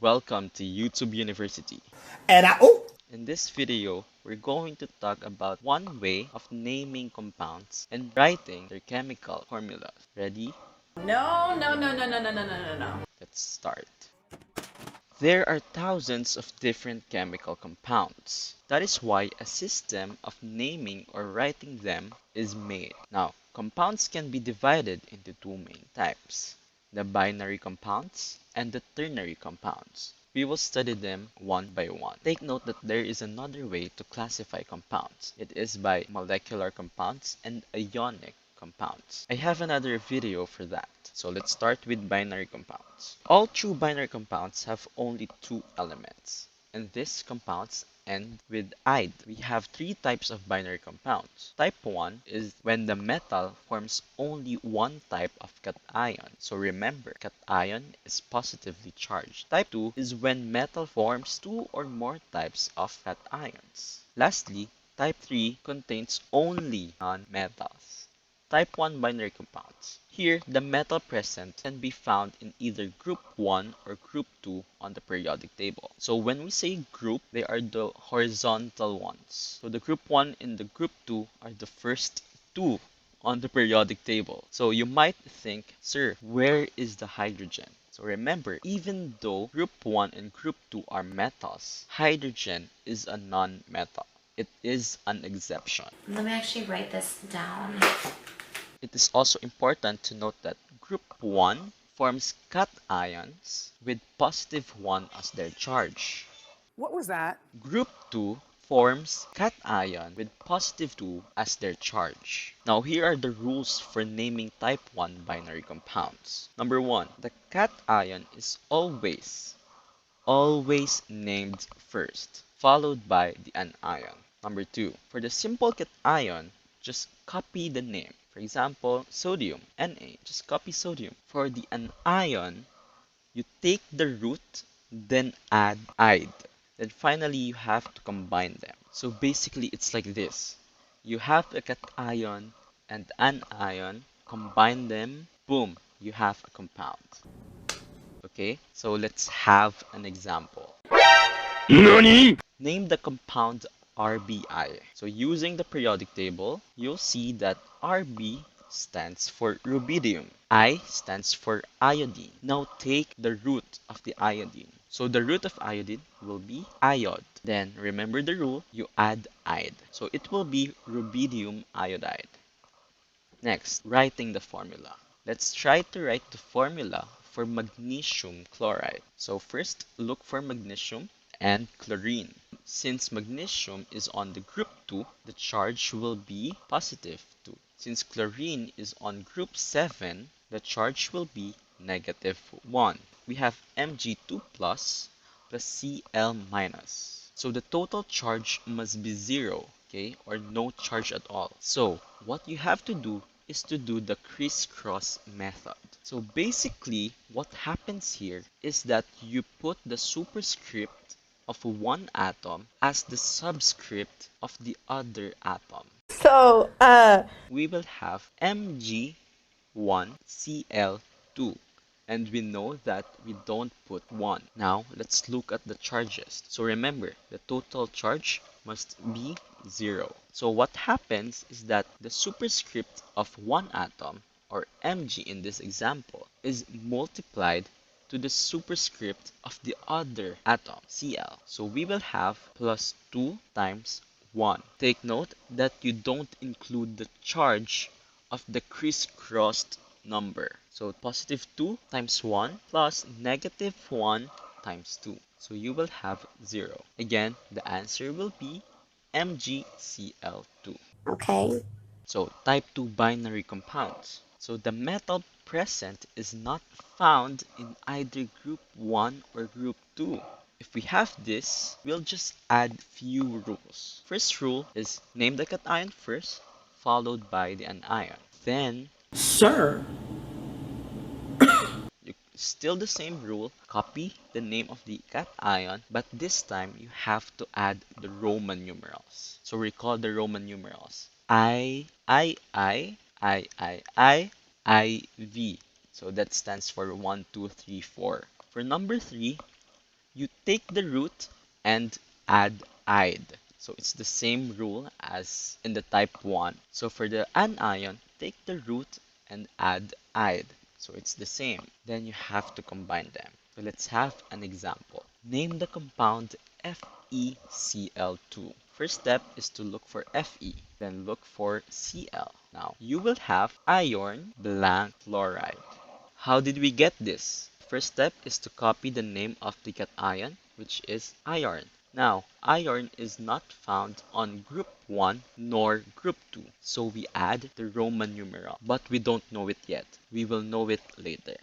Welcome to YouTube University. And In this video, we're going to talk about one way of naming compounds and writing their chemical formulas. Ready? no, no, no, no, no, no, no, no, no, no. Let's start. There are thousands of different chemical compounds. That is why a system of naming or writing them is made. Now, compounds can be divided into two main types: the binary compounds and the ternary compounds. We will study them one by one. Take note that there is another way to classify compounds. It is by molecular compounds and ionic compounds. I have another video for that. So let's start with binary compounds. All true binary compounds have only two elements, and these compounds end with "ide". We have three types of binary compounds. Type 1 is when the metal forms only one type of cation. So remember, cation is positively charged. Type 2 is when metal forms two or more types of cations. Lastly, type 3 contains only non-metals. Type 1 binary compounds. Here, the metal present can be found in either group 1 or group 2 on the periodic table. So when we say group, they are the horizontal ones. So the group 1 and the group 2 are the first two on the periodic table. So you might think, sir, where is the hydrogen? So remember, even though group 1 and group 2 are metals, hydrogen is a non-metal. It is an exception. Let me actually write this down. It is also important to note that group 1 forms cations with positive 1 as their charge. What was that? Group 2 forms cation with positive 2 as their charge. Now here are the rules for naming type 1 binary compounds. Number 1, the cation is always named first, followed by the anion. Number 2, for the simple cation, just copy the name. For example, sodium, Na, just copy sodium. For the anion, you take the root, then add ide. Then finally, you have to combine them. So basically, it's like this. You have a cation and anion, combine them, boom, you have a compound. Okay, so let's have an example. NANI? Name the compound RBI. So using the periodic table, you'll see that RB stands for rubidium. I stands for iodine. Now take the root of the iodine. So the root of iodine will be iod. Then remember the rule, you add ide. So it will be rubidium iodide. Next, writing the formula. Let's try to write the formula for magnesium chloride. So first, look for magnesium and chlorine. Since magnesium is on the group 2, the charge will be positive 2. Since chlorine is on group 7, the charge will be negative 1. We have Mg2 plus Cl minus. So the total charge must be 0, okay, or no charge at all. So what you have to do is to do the crisscross method. So basically, what happens here is that you put the superscript of one atom as the subscript of the other atom. So, We will have Mg1Cl2. And we know that we don't put 1. Now, let's look at the charges. So remember, the total charge must be 0. So what happens is that the superscript of one atom, or Mg in this example, is multiplied to the superscript of the other atom, Cl. So we will have plus 2 times 1. Take note that you don't include the charge of the crisscrossed number. So positive 2 times 1 plus negative 1 times 2. So you will have 0. Again, the answer will be MgCl2. okay. So type 2 binary compounds. So the metal present is not found in either group 1 or group 2. If we have this, we'll just add few rules. First rule is name the cation first, followed by the anion. Then, Sir. still the same rule, copy the name of the cation, but this time you have to add the Roman numerals. So recall the Roman numerals. I, V. So that stands for 1, 2, 3, 4. For number 3, you take the root and add ide. So it's the same rule as in the type 1. So for the anion, take the root and add ide. So it's the same. Then you have to combine them. So let's have an example. Name the compound FeCl2. First step is to look for Fe, then look for Cl. Now, you will have iron blank chloride. How did we get this? First step is to copy the name of the cation, which is iron. Now, iron is not found on group 1 nor group 2, so we add the Roman numeral, but we don't know it yet. We will know it later.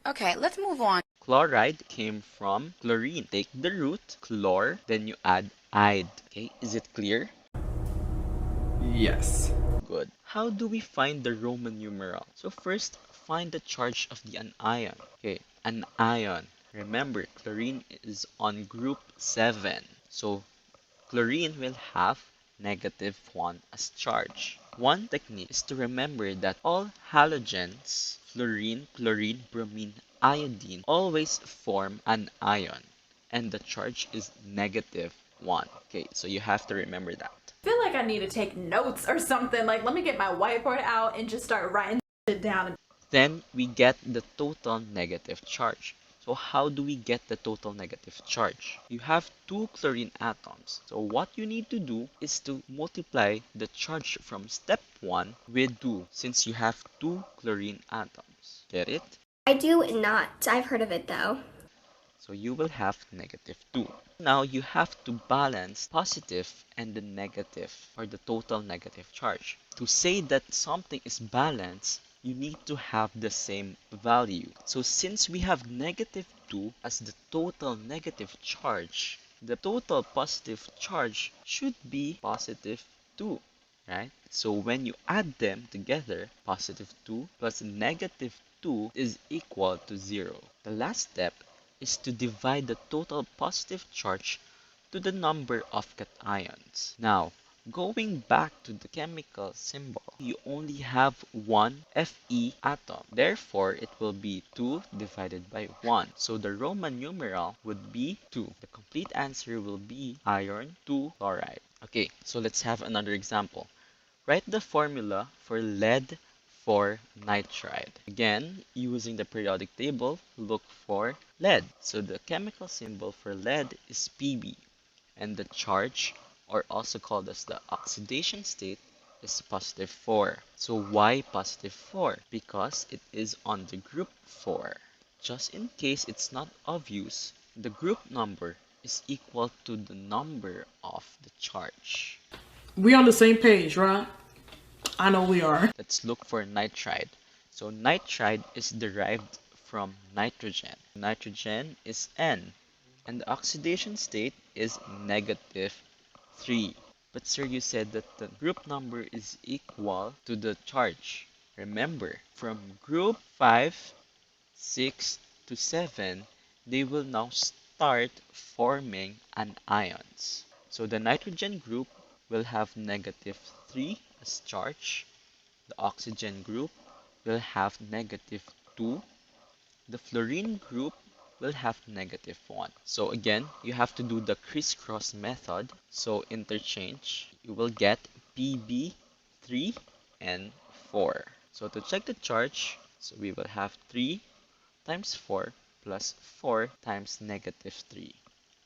Okay, let's move on. Chloride came from chlorine. Take the root, chlor, then you add ide. Okay, is it clear? Yes. Good. How do we find the Roman numeral? So first, find the charge of the anion. Okay, an ion. Remember, chlorine is on group 7. So chlorine will have -1 as charge. One technique is to remember that all halogens, fluorine, chlorine, bromine, iodine, always form an ion, and the charge is -1. Okay, so you have to remember that. I feel like I need to take notes or something. Like, let me get my whiteboard out and just start writing it down. Then we get the total negative charge. So how do we get the total negative charge? You have two chlorine atoms. So what you need to do is to multiply the charge from step 1 with 2, since you have two chlorine atoms. Get it? I do not. I've heard of it though. So you will have -2. Now you have to balance positive and the negative, or the total negative charge. To say that something is balanced, you need to have the same value. So since we have -2 as the total negative charge, the total positive charge should be +2, right? So when you add them together, +2 plus -2 is equal to 0. The last step is to divide the total positive charge to the number of cations. Now, going back to the chemical symbol, you only have one Fe atom. Therefore, it will be 2 divided by 1. So the Roman numeral would be 2. The complete answer will be iron 2 chloride. Okay, so let's have another example. Write the formula for lead 4 nitride. Again, using the periodic table, look for lead. So the chemical symbol for lead is Pb, and the charge, or also called as the oxidation state, is +4. So why +4? Because it is on the group 4. Just in case it's not obvious, the group number is equal to the number of the charge. We on the same page, right? I know we are. Let's look for nitride. So nitride is derived from nitrogen. Nitrogen is N, and the oxidation state is -3. But sir, you said that the group number is equal to the charge. Remember, from group 5, 6 to 7, they will now start forming anions. So the nitrogen group will have -3 as charge. The oxygen group will have -2. The fluorine group will have -1. So again, you have to do the crisscross method. So interchange, you will get Pb 3 and 4. So to check the charge, so we will have 3 times 4 plus 4 times -3,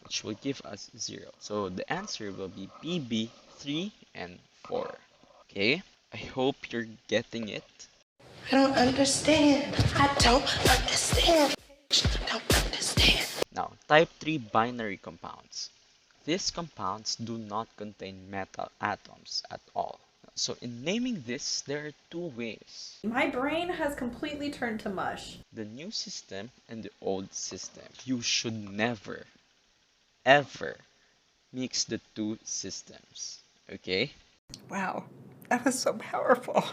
which will give us 0. So the answer will be Pb 3 and 4. Okay, I hope you're getting it. I don't understand. I don't understand. I don't understand. Now, type 3 binary compounds. These compounds do not contain metal atoms at all. So in naming this, there are two ways. My brain has completely turned to mush. The new system and the old system. You should never, ever mix the two systems. Okay? Wow, that was so powerful.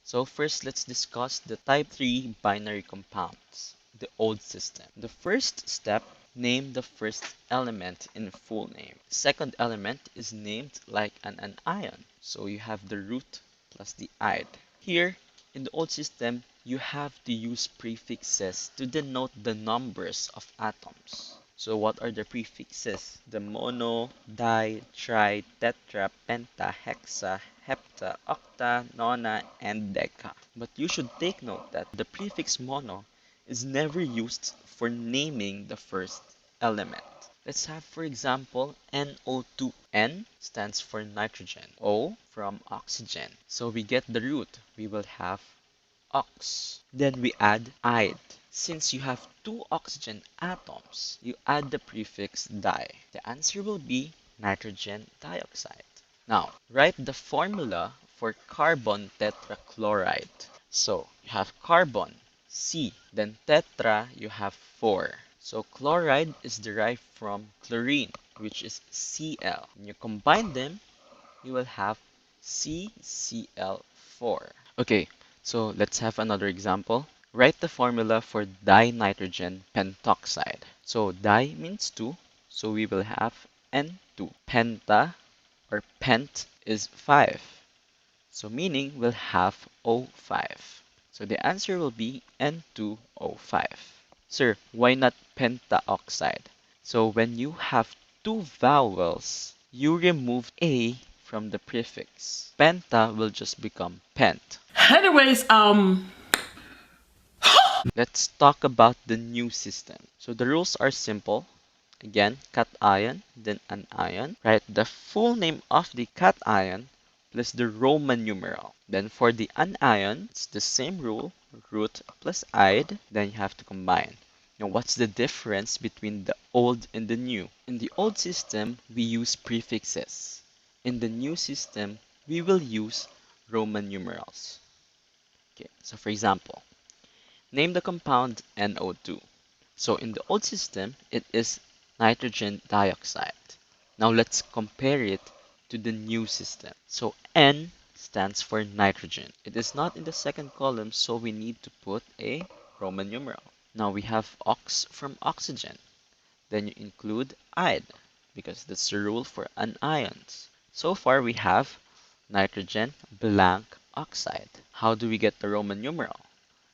So first, let's discuss the type 3 binary compounds, the old system. The first step, name the first element in full name. The second element is named like an ion. So you have the root plus the ide. Here, in the old system, you have to use prefixes to denote the numbers of atoms. So what are the prefixes? The mono, di, tri, tetra, penta, hexa, hepta, octa, nona, and deca. But you should take note that the prefix mono is never used for naming the first element. Let's have, for example, NO2. N stands for nitrogen. O from oxygen. So we get the root. We will have ox. Then we add ide. Since you have two oxygen atoms, you add the prefix di. The answer will be nitrogen dioxide. Now, write the formula for carbon tetrachloride. So, you have carbon, C, then tetra, you have 4. So, chloride is derived from chlorine, which is Cl. When you combine them, you will have CCl4. Okay, so let's have another example. Write the formula for dinitrogen pentoxide. So di means 2, so we will have N2. Penta or pent is 5, so meaning we'll have O5. So the answer will be N2O5. Sir, why not pentaoxide? So when you have two vowels, you remove A from the prefix. Penta will just become pent. Anyways, Let's talk about the new system. So the rules are simple. Again, cation, then anion. Write the full name of the cation plus the Roman numeral. Then for the anion, it's the same rule, root plus ide, then you have to combine. Now, what's the difference between the old and the new? In the old system, we use prefixes. In the new system, we will use Roman numerals. Okay, so for example, name the compound NO2. So in the old system, it is nitrogen dioxide. Now let's compare it to the new system. So N stands for nitrogen. It is not in the second column, so we need to put a Roman numeral. Now we have ox from oxygen. Then you include ide, because that's the rule for anions. So far we have nitrogen blank oxide. How do we get the Roman numeral?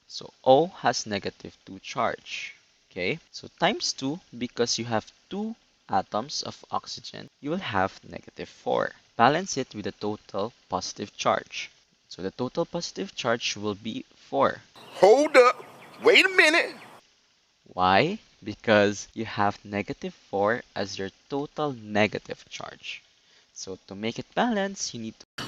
So O has negative 2 charge. Okay, so times 2, because you have 2 atoms of oxygen, you will have negative 4. Balance it with the total positive charge. So the total positive charge will be 4. Hold up. Wait a minute. Why? Because you have negative 4 as your total negative charge. So to make it balance,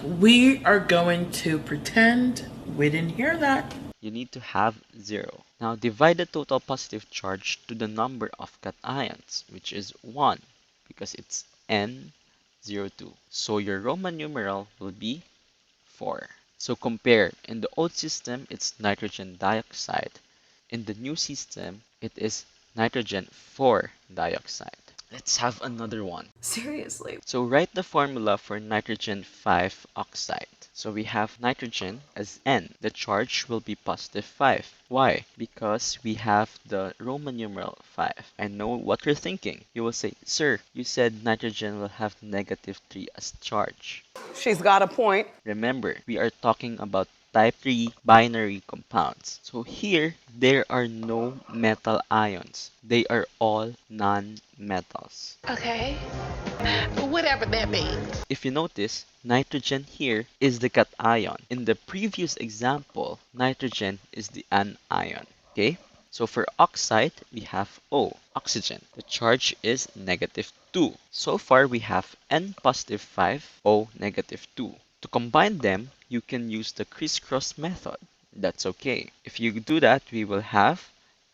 we are going to pretend we didn't hear that. you need to have 0. Now divide the total positive charge to the number of cations, which is 1, because it's N02. So your Roman numeral will be 4. So compare, in the old system, it's nitrogen dioxide. In the new system, it is nitrogen 4 dioxide. Let's have another one. Seriously. So write the formula for nitrogen 5 oxide. So we have nitrogen as N. The charge will be positive 5. Why? Because we have the Roman numeral 5. I know what you're thinking. You will say, Sir, you said nitrogen will have negative 3 as charge. She's got a point. Remember, we are talking about type 3 binary compounds. So here, there are no metal ions. They are all non-metals. Okay. Whatever that means. If you notice, nitrogen here is the cation. In the previous example, nitrogen is the anion. Okay? So for oxide, we have O, oxygen. The charge is negative 2. So far, we have N positive 5, O negative 2. To combine them, you can use the crisscross method. That's okay. If you do that, we will have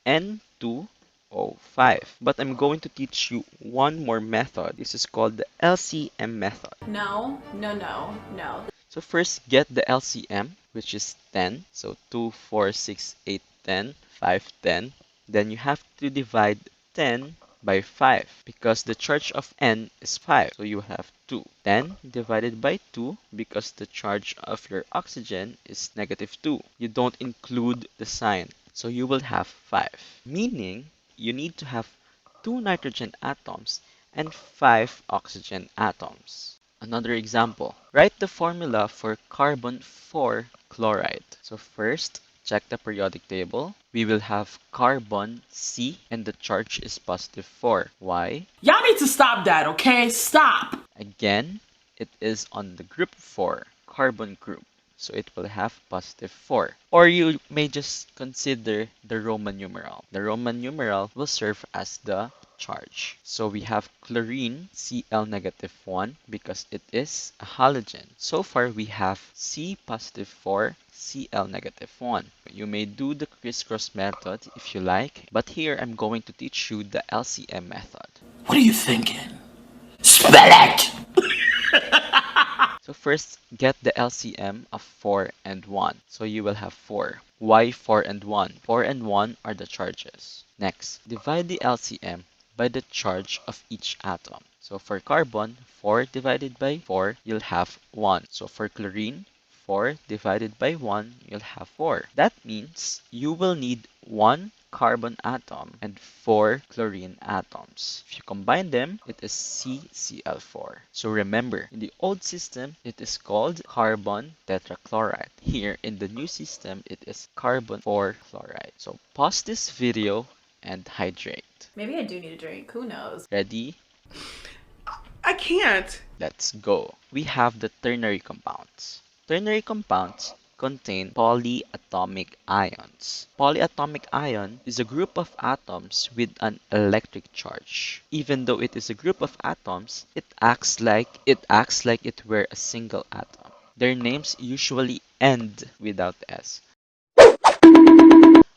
N2O5. But I'm going to teach you one more method. This is called the LCM method. No, no, no, no. So first, get the LCM, which is 10. So 2, 4, 6, 8, 10, 5, 10. Then you have to divide 10 by 5 because the charge of N is 5. So you have 2. 10 divided by 2 because the charge of your oxygen is negative 2. You don't include the sign. So you will have 5. Meaning, you need to have 2 nitrogen atoms and 5 oxygen atoms. Another example. Write the formula for carbon 4 chloride. So first, Check the periodic table. We will have carbon C and the charge is positive 4. Why? Y'all need to stop that, okay? Stop! Again, it is on the group 4, carbon group. So it will have positive 4. Or you may just consider the Roman numeral. The Roman numeral will serve as the charge. So we have chlorine Cl negative 1 because it is a halogen. So far we have C positive 4, Cl negative 1. You may do the crisscross method if you like, but here I'm going to teach you the LCM method. What are you thinking? Spell it! So first, get the LCM of 4 and 1. So you will have 4. Why 4 and 1? 4 and 1 are the charges. Next, divide the LCM by the charge of each atom. So for carbon, 4 divided by 4, you'll have 1. So for chlorine, 4 divided by 1, you'll have 4. That means you will need 1 carbon atom and 4 chlorine atoms. If you combine them, it is CCl4. So remember, in the old system, it is called carbon tetrachloride. Here in the new system, it is carbon 4 chloride. So pause this video and hydrate. Maybe I do need a drink. Who knows? Ready? I can't. Let's go. We have the ternary compounds. Ternary compounds contain polyatomic ions. Polyatomic ion is a group of atoms with an electric charge. Even though it is a group of atoms, it acts like it were a single atom. Their names usually end without S,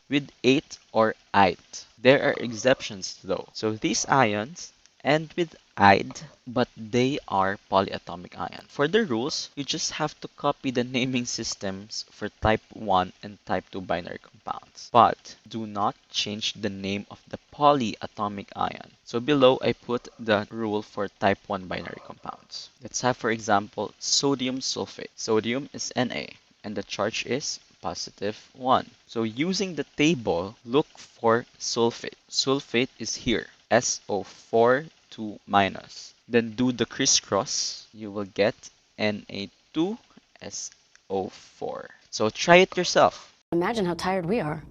with ate or ite. There are exceptions though. So these ions end with ide, but they are polyatomic ions. For the rules, you just have to copy the naming systems for type 1 and type 2 binary compounds. But do not change the name of the polyatomic ion. So below I put the rule for type 1 binary compounds. Let's have for example sodium sulfate. Sodium is Na and the charge is positive 1. So using the table, look for sulfate. Sulfate is here, SO4 2 minus. Then do the crisscross, you will get Na2SO4. So try it yourself. Imagine how tired we are.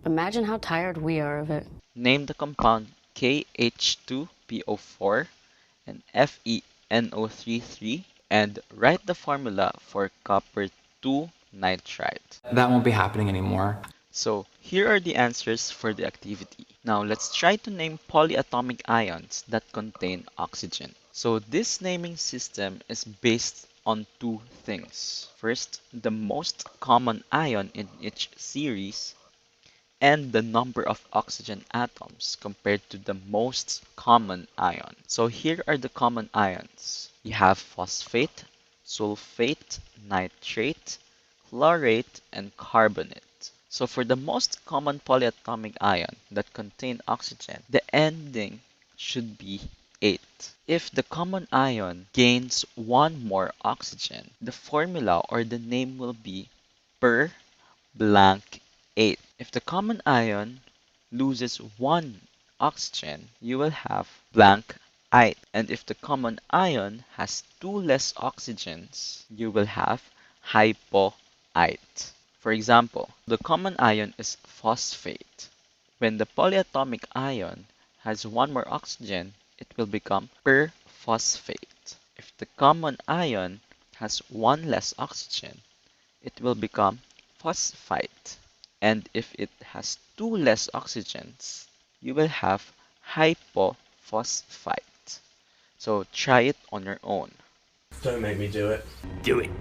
Imagine how tired we are of it. Name the compound KH2PO4 and FeNO33 and write the formula for copper 2 nitride. That won't be happening anymore. So here are the answers for the activity. Now let's try to name polyatomic ions that contain oxygen. So this naming system is based on two things. First, the most common ion in each series and the number of oxygen atoms compared to the most common ion. So here are the common ions. You have phosphate, sulfate, nitrate, chlorate, and carbonate. So for the most common polyatomic ion that contain oxygen, the ending should be 8. If the common ion gains one more oxygen, the formula or the name will be per blank 8. If the common ion loses one oxygen, you will have blank ite. And if the common ion has two less oxygens, you will have hypoite. For example, the common ion is phosphate. When the polyatomic ion has one more oxygen, it will become perphosphate. If the common ion has one less oxygen, it will become phosphite. And if it has two less oxygens, you will have hypophosphite. So try it on your own. Don't make me do it. Do it.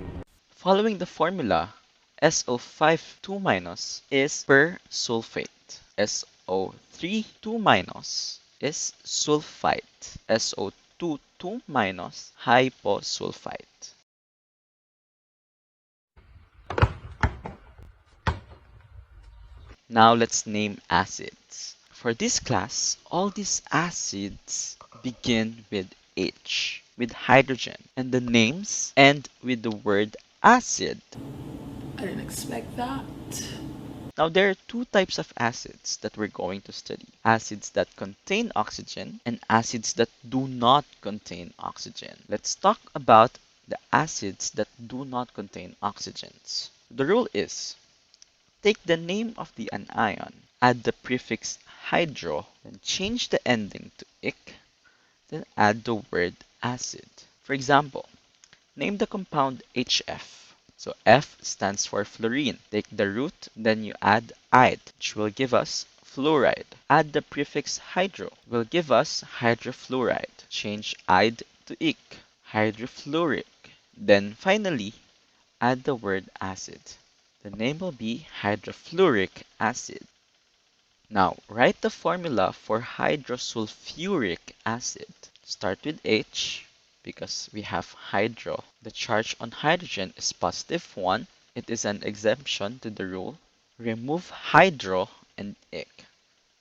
Following the formula, SO5 2 minus is persulfate. SO3 2 minus is sulfite. SO2 2 minus hyposulfite. Now let's name acids. For this class, all these acids begin with H, with hydrogen, and the names end with the word acid. I didn't expect that. Now there are two types of acids that we're going to study. Acids that contain oxygen and acids that do not contain oxygen. Let's talk about the acids that do not contain oxygens. The rule is Take the name of the anion, add the prefix hydro, then change the ending to ic, then add the word acid. For example, name the compound HF. So F stands for fluorine. Take the root, then you add ide, which will give us fluoride. Add the prefix hydro, will give us hydrofluoride. Change ide to ic, hydrofluoric. Then finally, add the word acid. The name will be hydrofluoric acid. Now, write the formula for hydrosulfuric acid. Start with H because we have hydro. The charge on hydrogen is +1. It is an exemption to the rule. Remove hydro and ic,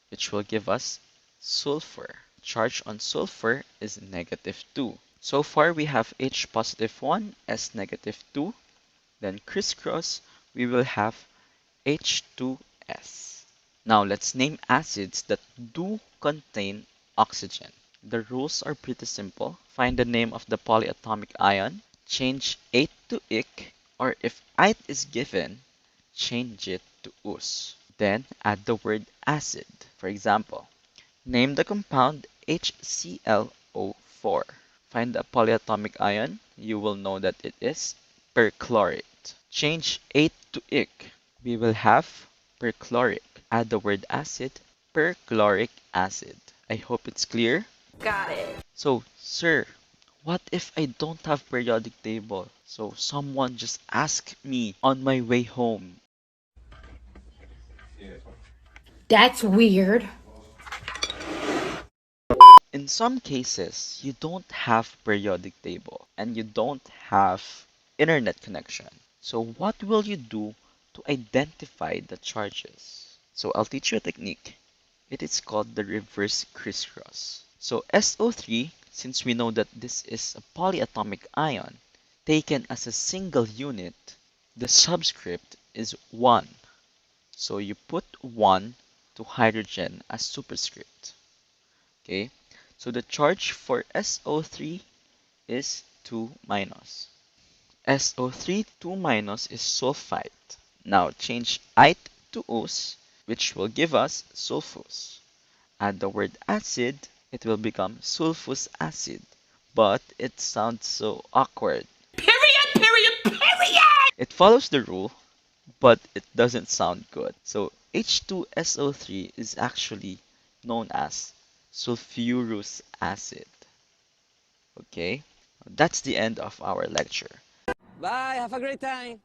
which will give us sulfur. Charge on sulfur is -2. So far we have H +1, S -2. Then crisscross, we will have H2S. Now let's name acids that do contain oxygen. The rules are pretty simple. Find the name of the polyatomic ion, change ate to ic, or if ite is given, change it to us. Then add the word acid. For example, name the compound HClO4. Find the polyatomic ion. You will know that it is perchlorate. Change ate to ic. We will have perchloric. Add the word acid, perchloric acid. I hope it's clear. Got it. So, sir, what if I don't have periodic table? So someone just asked me on my way home. That's weird. In some cases, you don't have periodic table and you don't have internet connection. So what will you do to identify the charges? So I'll teach you a technique. It is called the reverse crisscross. So SO3, since we know that this is a polyatomic ion, taken as a single unit, the subscript is 1. So you put 1 to hydrogen as superscript. Okay, so the charge for SO3 is 2 minus. SO3 2 minus is sulfite. Now change ite to us, which will give us sulfus. Add the word acid, it will become sulfus acid. But it sounds so awkward. It follows the rule, but it doesn't sound good. So H2SO3 is actually known as sulfurous acid. Okay, that's the end of our lecture. Bye, have a great time.